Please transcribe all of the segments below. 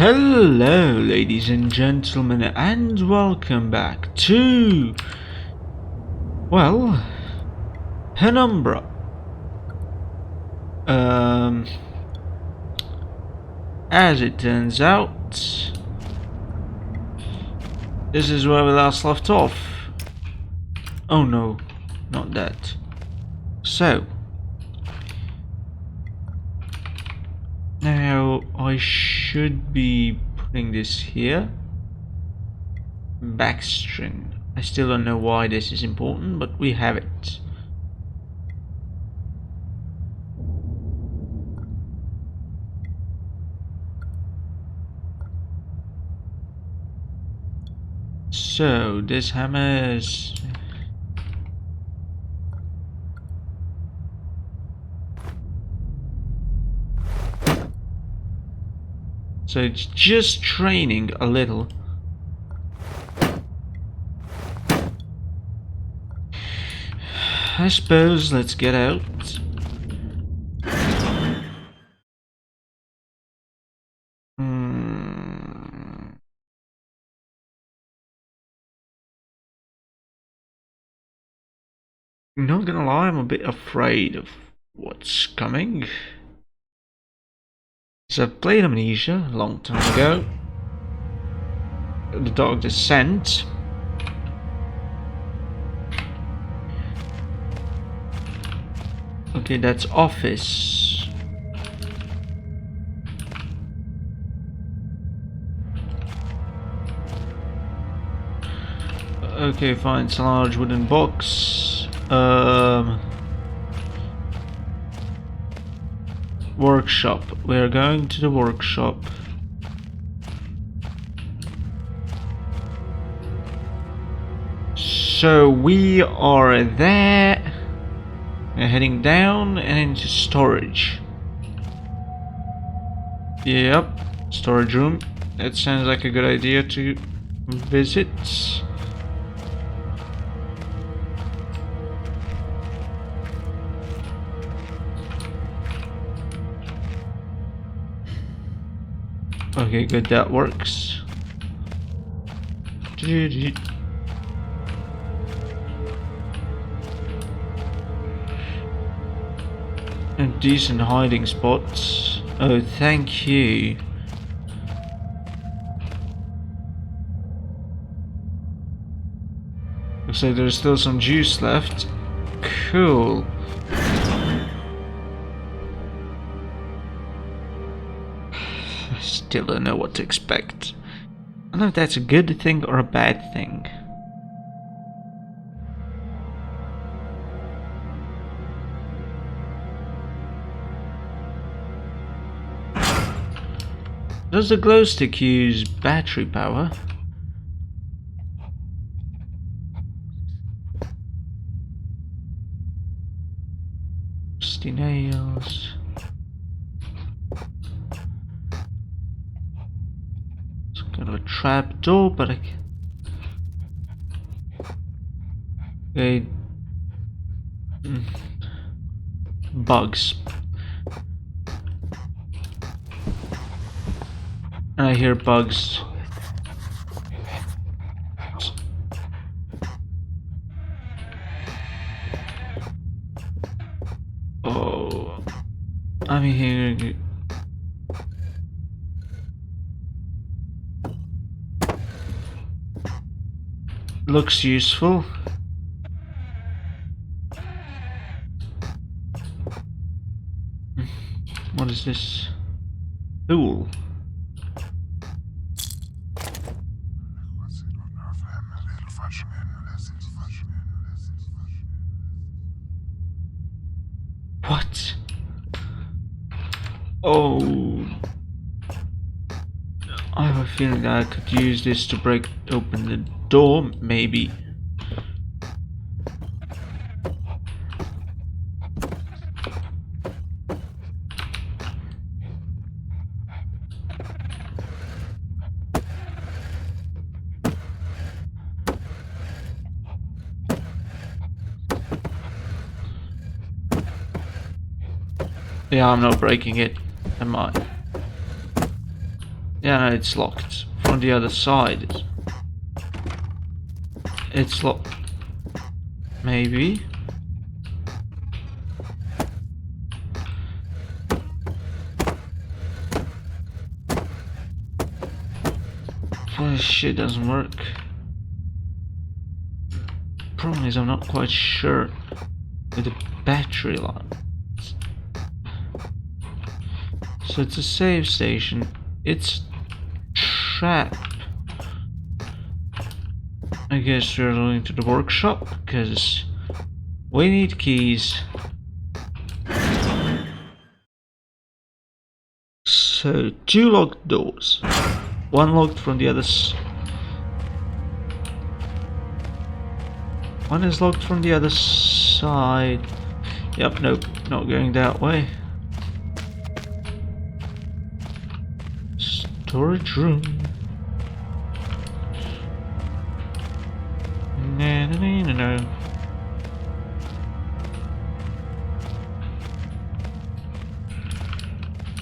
Hello ladies and gentlemen, and welcome back to, well, Penumbra. As it turns out, this is where we last left off. Oh no, not that. So, now I should be putting this here. Backstring. I still don't know why this is important, but we have it. So this hammer is... so it's just training a little. I suppose let's get out. Not gonna lie, I'm a bit afraid of what's coming. So I've played Amnesia a long time ago. The Dark Descent. Okay, that's Office. Okay, fine, it's a large wooden box. Workshop. We are going to the workshop. So we are there. We're heading down and into storage. Yep, storage room. That sounds like a good idea to visit. Okay, good, that works. And decent hiding spots. Oh, thank you. Looks like there's still some juice left. Cool. Still don't know what to expect. I don't know if that's a good thing or a bad thing. Does the glow stick use battery power? Rusty nails. Kind of a trap door, but okay. Bugs. And I hear bugs. Oh, I'm hearing. Looks useful. What is this? Tool. What? Oh. I have a feeling that I could use this to break open the door, maybe. Yeah, I'm not breaking it, am I? Yeah, no, it's locked from the other side. It's locked. Maybe. Well, this shit doesn't work. Problem is, I'm not quite sure with the battery life. So it's a save station. It's trap. I guess we're going to the workshop because we need keys. So 2 locked doors. 1 locked from the other side. 1 is locked from the other side. Yep, nope, not going that way. Storage room. No.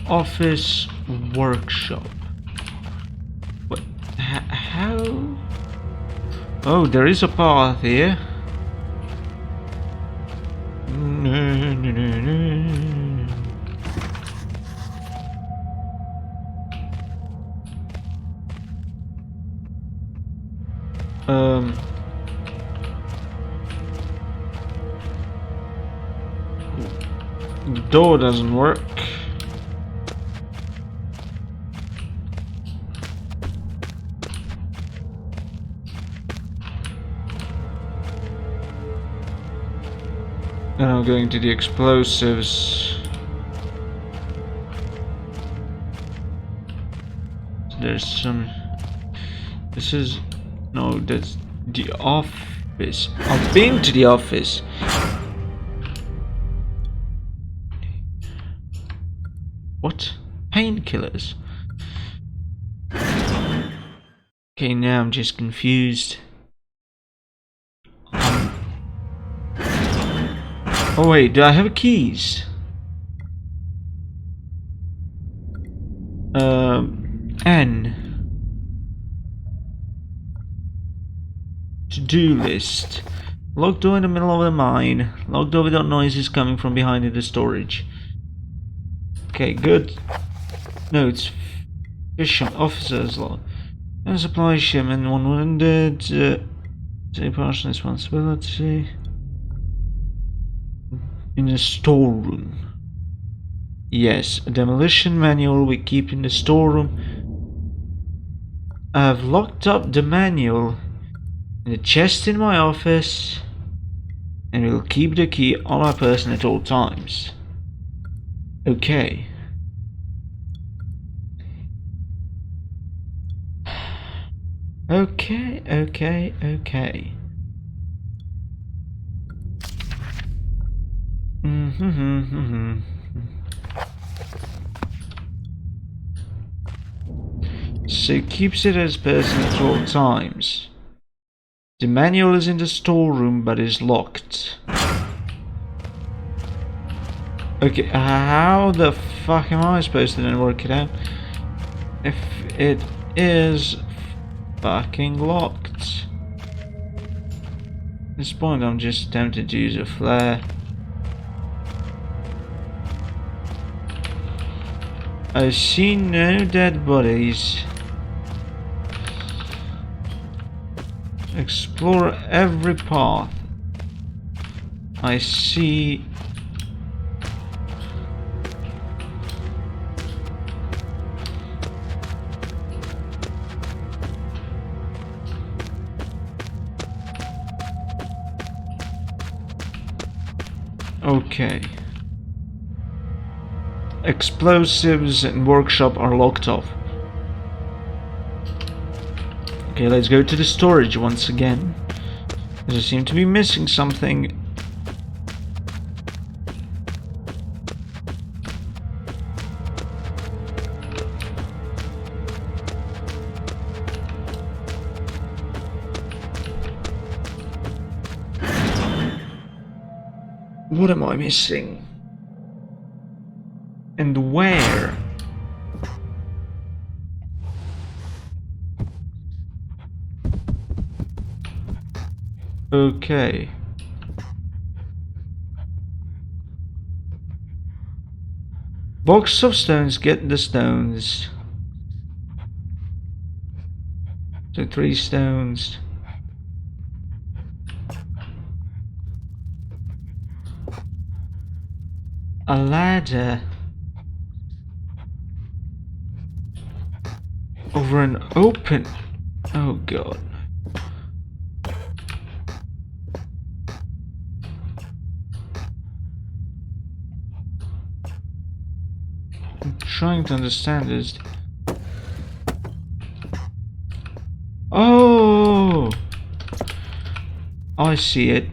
Office workshop. What? How? Oh, there is a path here. Door doesn't work. Now I'm going to the explosives. There's some. This is. No, that's the office. I've been to the office. What? Painkillers? Okay, now I'm just confused. Oh wait, do I have keys? N. To-do list. Locked door in the middle of the mine. Locked door without noises coming from behind in the storage. Okay, good. Notes. Fisherman officers log. And supply shipment, 1 wounded. Take partial responsibility. In the storeroom. Yes, a demolition manual we keep in the storeroom. I've locked up the manual in the chest in my office, and we'll keep the key on my person at all times. Okay. Okay. So he keeps it as person at all times. The manual is in the storeroom but is locked. Okay, how the fuck am I supposed to then work it out? If it is fucking locked. At this point I'm just tempted to use a flare. I see no dead bodies. Explore every path. I see. Okay. Explosives and workshop are locked off. Okay, let's go to the storage once again. I seem to be missing something. What am I missing? And where? Okay. Box of stones, get the stones. So 3 stones. A ladder. Over an open. Oh god. I'm trying to understand this. Oh! I see it.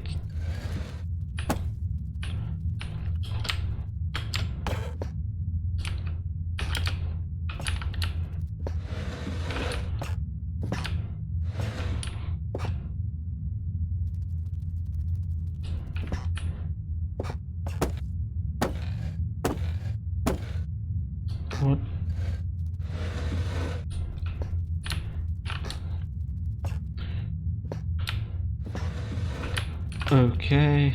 What? Okay.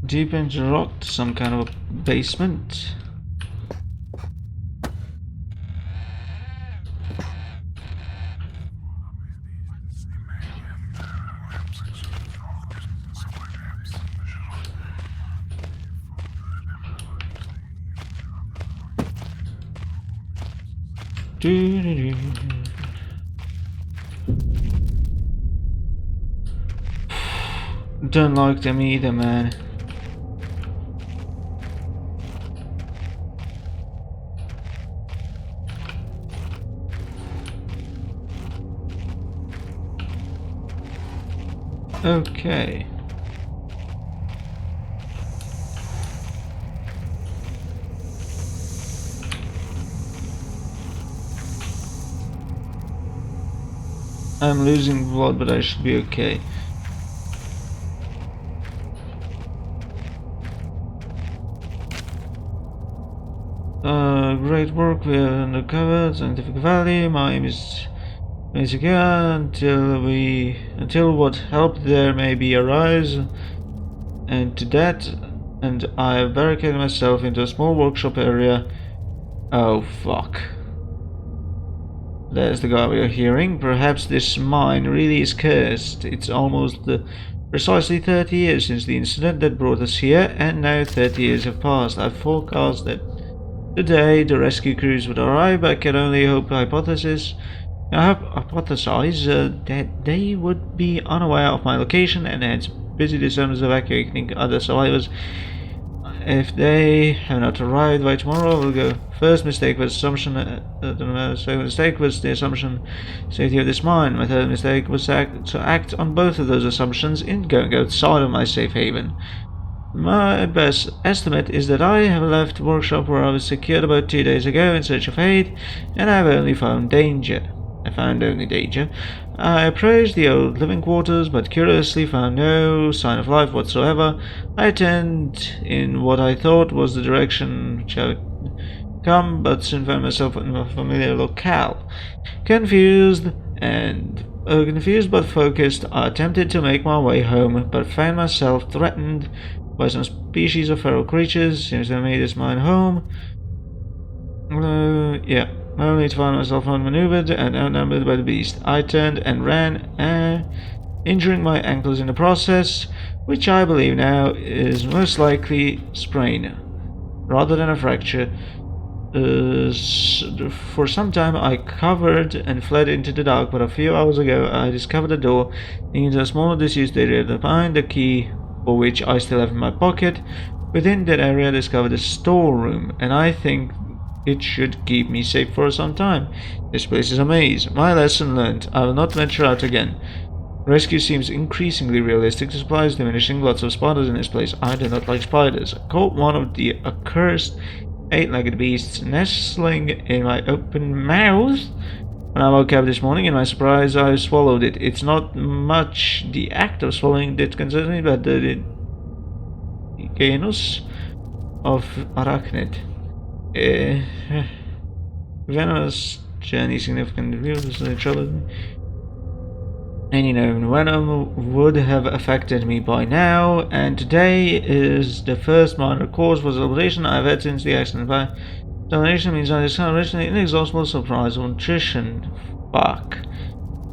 Deep into rock, some kind of a basement. Doo-doo-doo. Don't like them either, man. Okay. I'm losing blood, but I should be okay. Great work, we have uncovered scientific value. My aim is secure until what help there may be arise, and to that, and I have barricaded myself into a small workshop area. Oh fuck. There's the guy we are hearing. Perhaps this mine really is cursed. It's almost precisely 30 years since the incident that brought us here, and now 30 years have passed. I forecast that today the rescue crews would arrive. I can only hypothesize that they would be unaware of my location and hence busy themselves evacuating other survivors. If they have not arrived by tomorrow, we'll go. First mistake was assumption. Second mistake was the assumption safety of this mine. My third mistake was to act on both of those assumptions in going outside of my safe haven. My best estimate is that I have left the workshop where I was secured about 2 days ago in search of aid, and I have only found danger. I found only danger. I approached the old living quarters, but curiously found no sign of life whatsoever. I turned in what I thought was the direction which I would come, but soon found myself in a familiar locale. Confused but focused, I attempted to make my way home, but found myself threatened by some species of feral creatures. Seems to have made this mine home. Yeah. Only to find myself outmaneuvered and outnumbered by the beast. I turned and ran, injuring my ankles in the process, which I believe now is most likely sprain, rather than a fracture. For some time I covered and fled into the dark, but a few hours ago I discovered a door into a small disused area to find the key for which I still have in my pocket. Within that area I discovered a storeroom, and I think it should keep me safe for some time. This place is a maze. My lesson learned. I will not venture out again. Rescue seems increasingly realistic. The supply is diminishing. Lots of spiders in this place. I do not like spiders. I caught one of the accursed 8-legged beasts nestling in my open mouth. When I woke up this morning, in my surprise, I swallowed it. It's not much the act of swallowing that concerns me, but the genus of arachnid. Venomous journey significant reviews the trouble. Any known venom would have affected me by now, and today is the first minor cause for celebration I've had since the accident. By celebration means I discovered an inexhaustible surprise of nutrition. Fuck.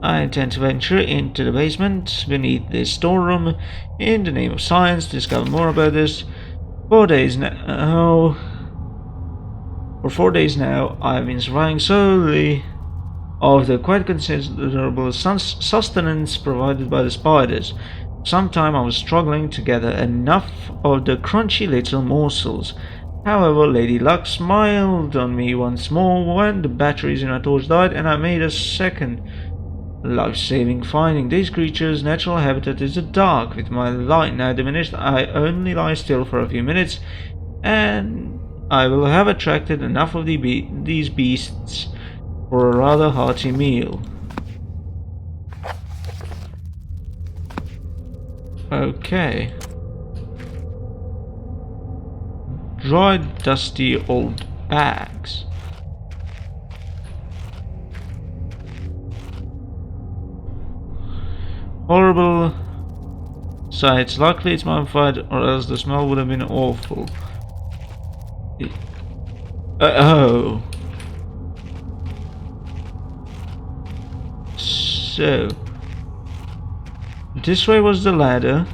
I intend to venture into the basement beneath this storeroom in the name of science to discover more about this. 4 days now. For 4 days now, I've been surviving solely of the quite considerable sustenance provided by the spiders. For some time I was struggling to gather enough of the crunchy little morsels. However, Lady Luck smiled on me once more when the batteries in my torch died, and I made a second life-saving finding. These creatures' natural habitat is the dark. With my light now diminished, I only lie still for a few minutes, and I will have attracted enough of these beasts for a rather hearty meal. Okay. Dry, dusty old bags. Horrible sights. Luckily it's mummified, or else the smell would have been awful. Oh. So, this way was the ladder.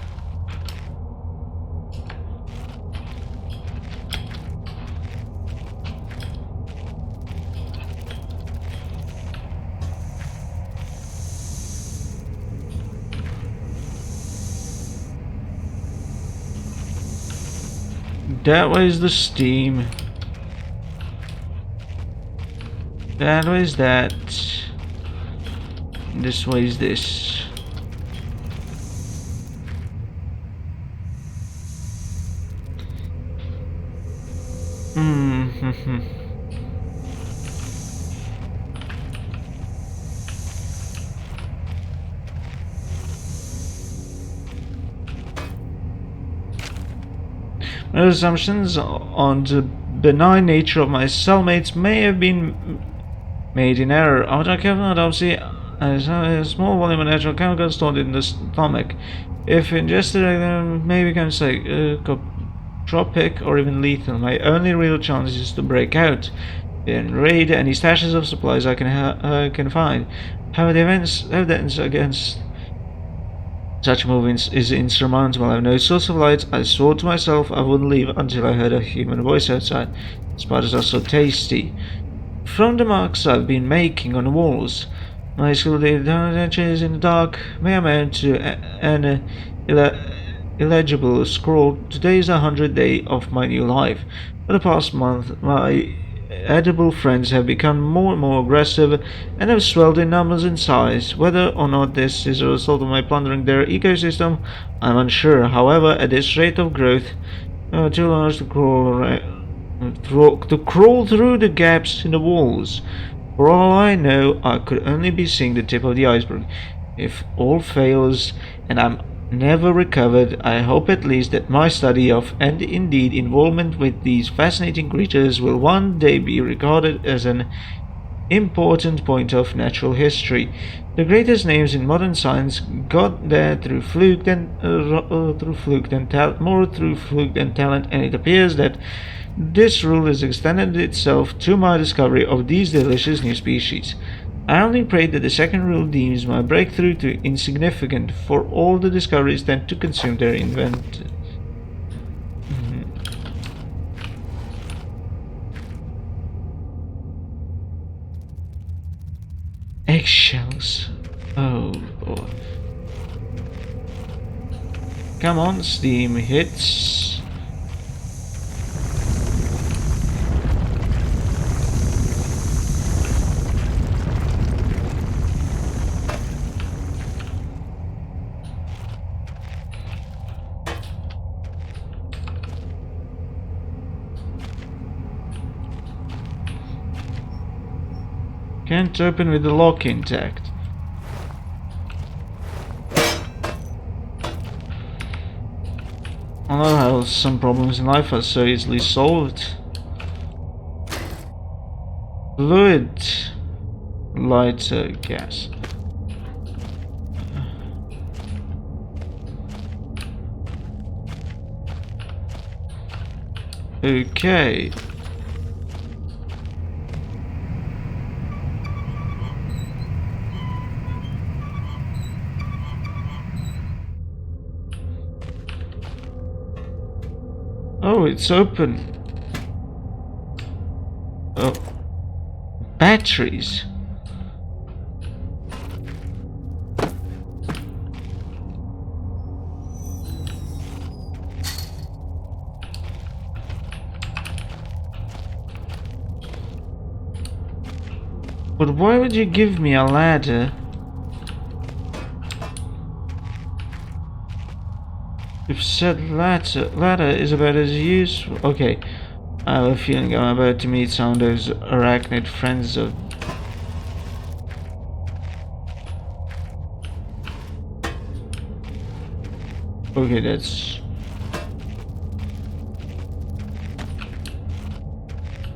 That way is the steam. That way is that. This way is this. My assumptions on the benign nature of my cellmates may have been made in error. After careful autopsy, I saw a small volume of natural chemicals stored in the stomach. If ingested, they may become psychotropic or even lethal. My only real chance is to break out and raid any stashes of supplies I can find. However, the evidence against such movements is insurmountable. I have no source of light. I swore to myself I wouldn't leave until I heard a human voice outside. Spiders are so tasty. From the marks I've been making on the walls, my excluded entries in the dark may amount to an illegible scroll. Today is the 100th day of my new life. For the past month, my edible friends have become more and more aggressive and have swelled in numbers and size. Whether or not this is a result of my plundering their ecosystem, I'm unsure. However, at this rate of growth, too large to crawl through the gaps in the walls. For all I know, I could only be seeing the tip of the iceberg. If all fails and I'm never recovered, I hope at least that my study of, and indeed involvement with these fascinating creatures, will one day be regarded as an important point of natural history. The greatest names in modern science got there through fluke than talent, and it appears that this rule has extended itself to my discovery of these delicious new species. I only pray that the second rule deems my breakthrough too insignificant, for all the discoveries tend to consume their inventor. Eggshells. Oh boy. Come on, steam hits. Can't open with the lock intact. I know how some problems in life are so easily solved. Fluid lighter gas. Okay. Oh, it's open. Oh. Batteries. But why would you give me a ladder? You've said ladder is about as useful. Okay, I have a feeling I'm about to meet some of those arachnid friends of. Okay, that's.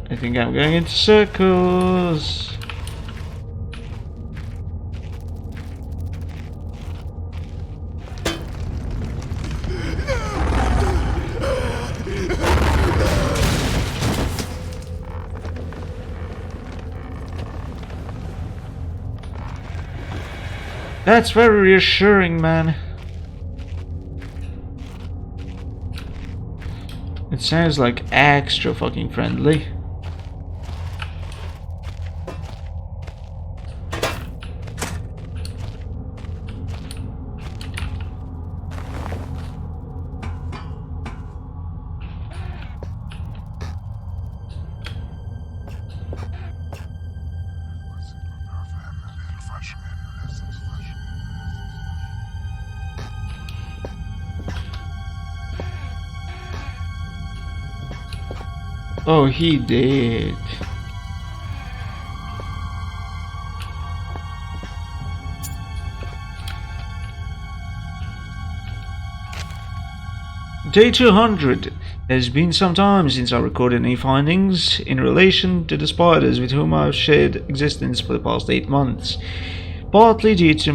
I think I'm going into circles. That's very reassuring, man. It sounds like extra fucking friendly. Oh, he did. Day 200. It has been some time since I recorded any findings in relation to the spiders with whom I've shared existence for the past 8 months. Partly due to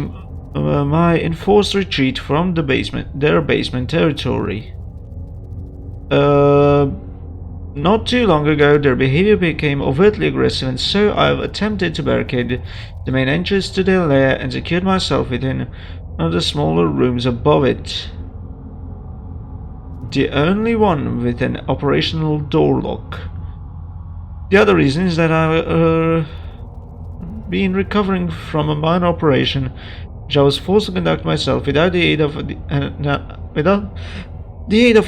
my enforced retreat from their basement territory. Not too long ago, their behavior became overtly aggressive, and so I've attempted to barricade the main entrance to their lair and secured myself within one of the smaller rooms above it. The only one with an operational door lock. The other reason is that I've been recovering from a minor operation which I was forced to conduct myself without the aid of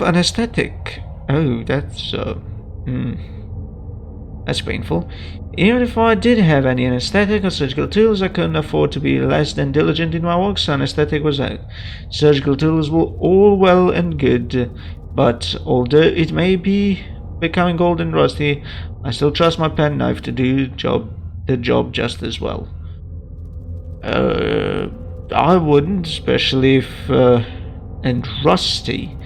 anesthetic. Oh, that's painful. Even if I did have any anesthetic or surgical tools, I couldn't afford to be less than diligent in my work, so anesthetic was out. Surgical tools were all well and good, but although it may be becoming old and rusty, I still trust my penknife to do the job just as well. I wouldn't, especially if and rusty.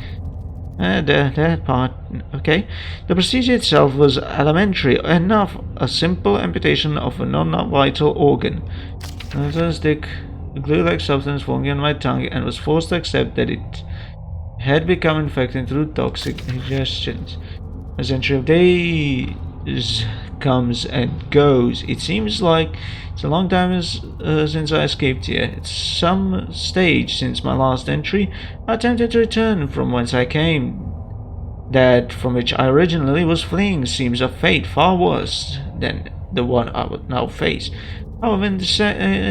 That part, okay. The procedure itself was elementary enough, a simple amputation of a non-vital organ. I was a stick, a glue-like substance forming on my tongue, and was forced to accept that it had become infected through toxic ingestions. A century of days comes and goes. It seems like it's a long time since I escaped here. At some stage since my last entry, I attempted to return from whence I came. That from which I originally was fleeing seems a fate far worse than the one I would now face. However, in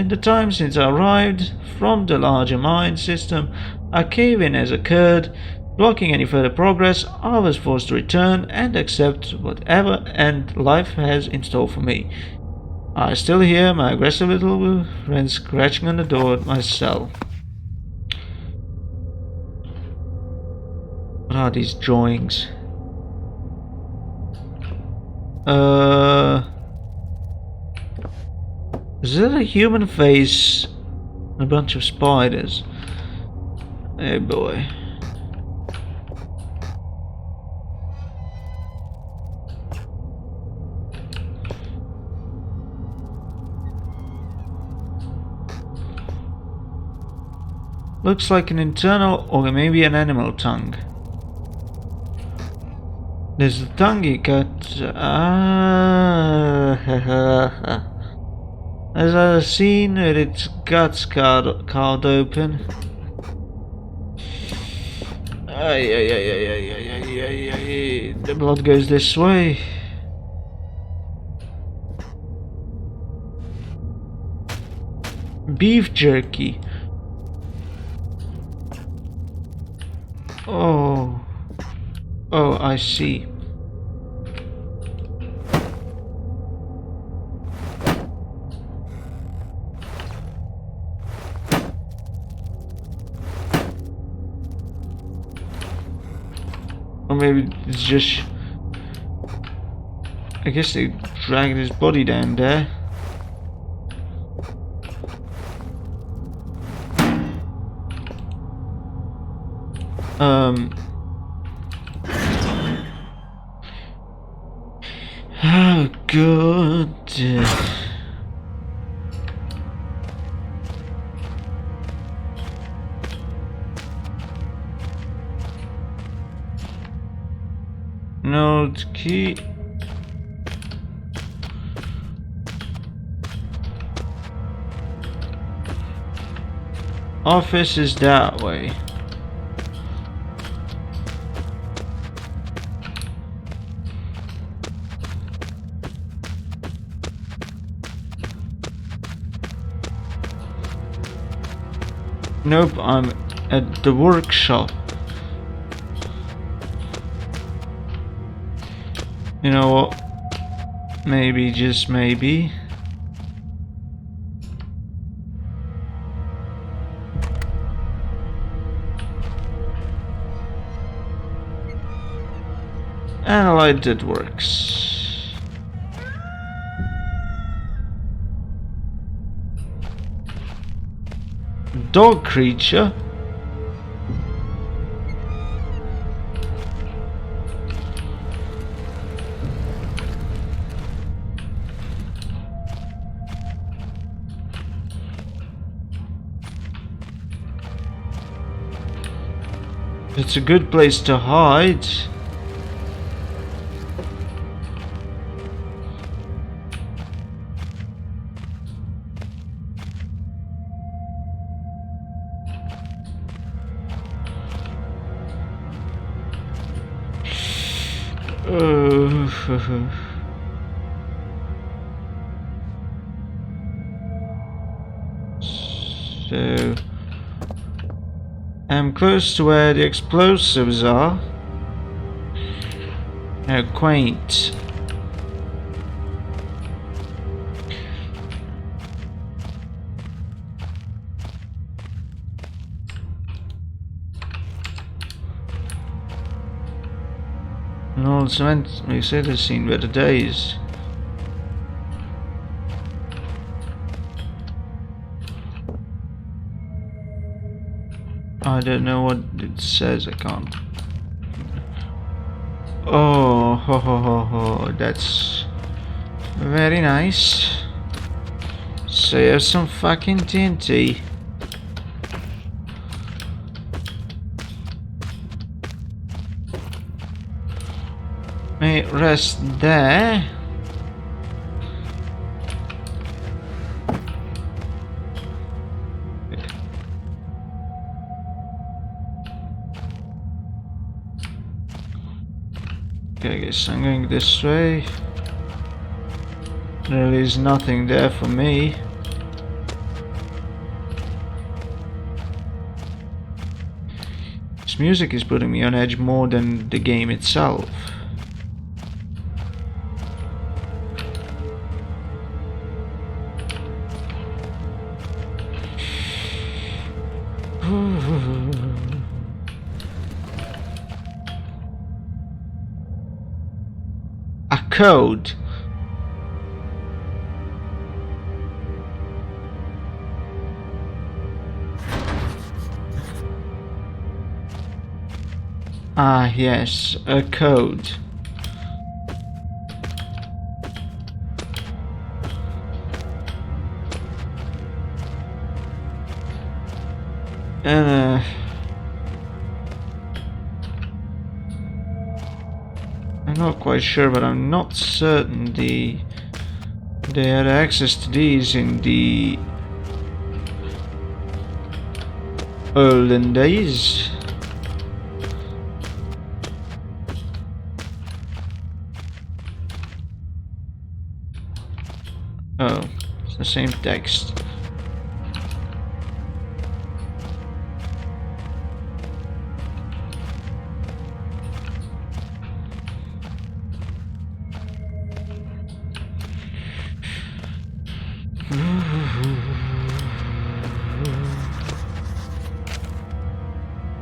the time since I arrived from the larger mind system, a cave-in has occurred. Blocking any further progress, I was forced to return and accept whatever end life has in store for me. I still hear my aggressive little friend scratching on the door at my cell. What are these drawings? Is that a human face and a bunch of spiders? Oh boy. Looks like an internal or maybe an animal tongue. There's the tongue he cut. Ah. As I've seen with its guts carved open. Ay, ay, ay, ay, ay, ay, ay, ay, ay. The blood goes this way. Beef jerky. Oh. Oh, I see. Or maybe it's just... I guess they dragged his body down there. Oh, good. Note key. Office is that way. Nope, I'm at the workshop. You know what? Maybe, just maybe. And a light that works. Dog creature. It's a good place to hide. So I'm close to where the explosives are. How quaint. An old cement city seen better days. I don't know what it says, I can't. Oh, ho, ho, ho, ho. That's very nice. So you have some fucking TNT. May rest there. Okay, I guess I'm going this way. There is nothing there for me. This music is putting me on edge more than the game itself. A code. Ah, yes, a code. And not quite sure, but I'm not certain they had access to these in the olden days. Oh, it's the same text.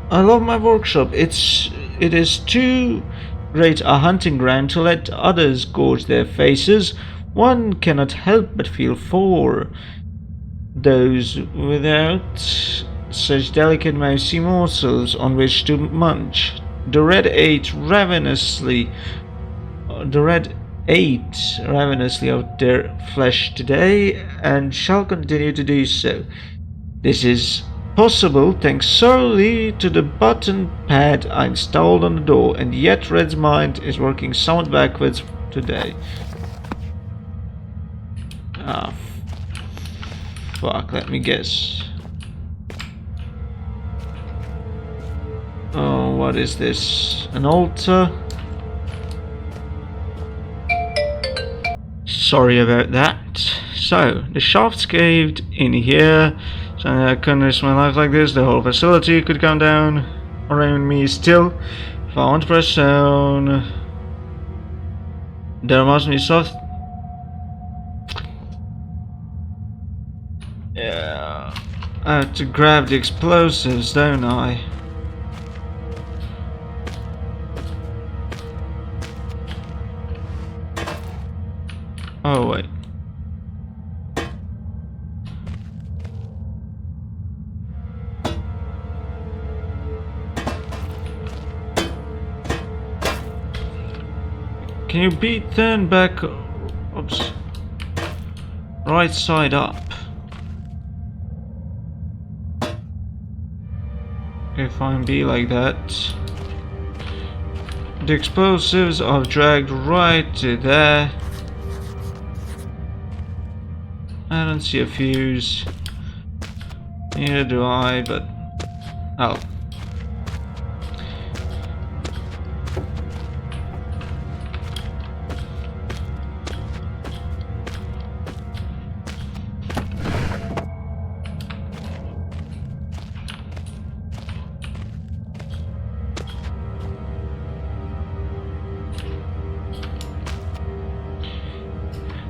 I love my workshop. It is too great a hunting ground to let others gorge their faces. One cannot help but feel for those without such delicate mousy morsels on which to munch. The red ate ravenously of their flesh today, and shall continue to do so. This is possible thanks solely to the button pad I installed on the door, and yet Red's mind is working somewhat backwards today. Ah, fuck, let me guess. Oh, what is this? An altar? Sorry about that. So, the shafts caved in here, so I couldn't risk my life like this. The whole facility could come down around me still. If I want to press down, there must be soft. Yeah, I have to grab the explosives, don't I? Oh wait. Can you be turned back? Oops. Right side up. If I be like that. The explosives are dragged right to there. I don't see a fuse. Neither do I, but oh.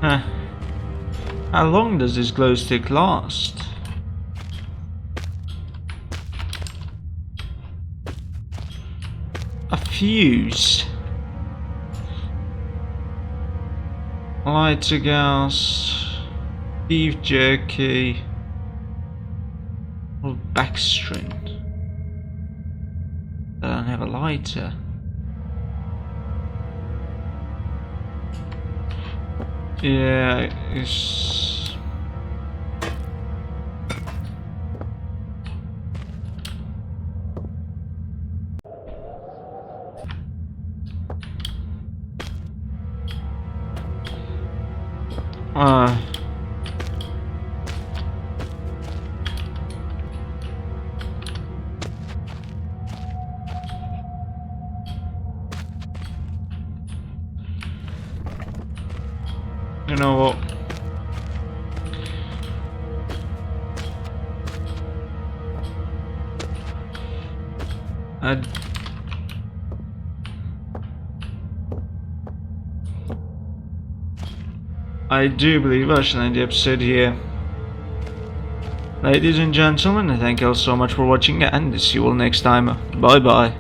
Huh. How long does this glow stick last? A fuse. Lighter gas. Beef jerky. Or backstring. I don't have a lighter. Yeah, it's... You know what? I do believe I shall end the episode here. Ladies and gentlemen, thank you all so much for watching, and see you all next time. Bye bye.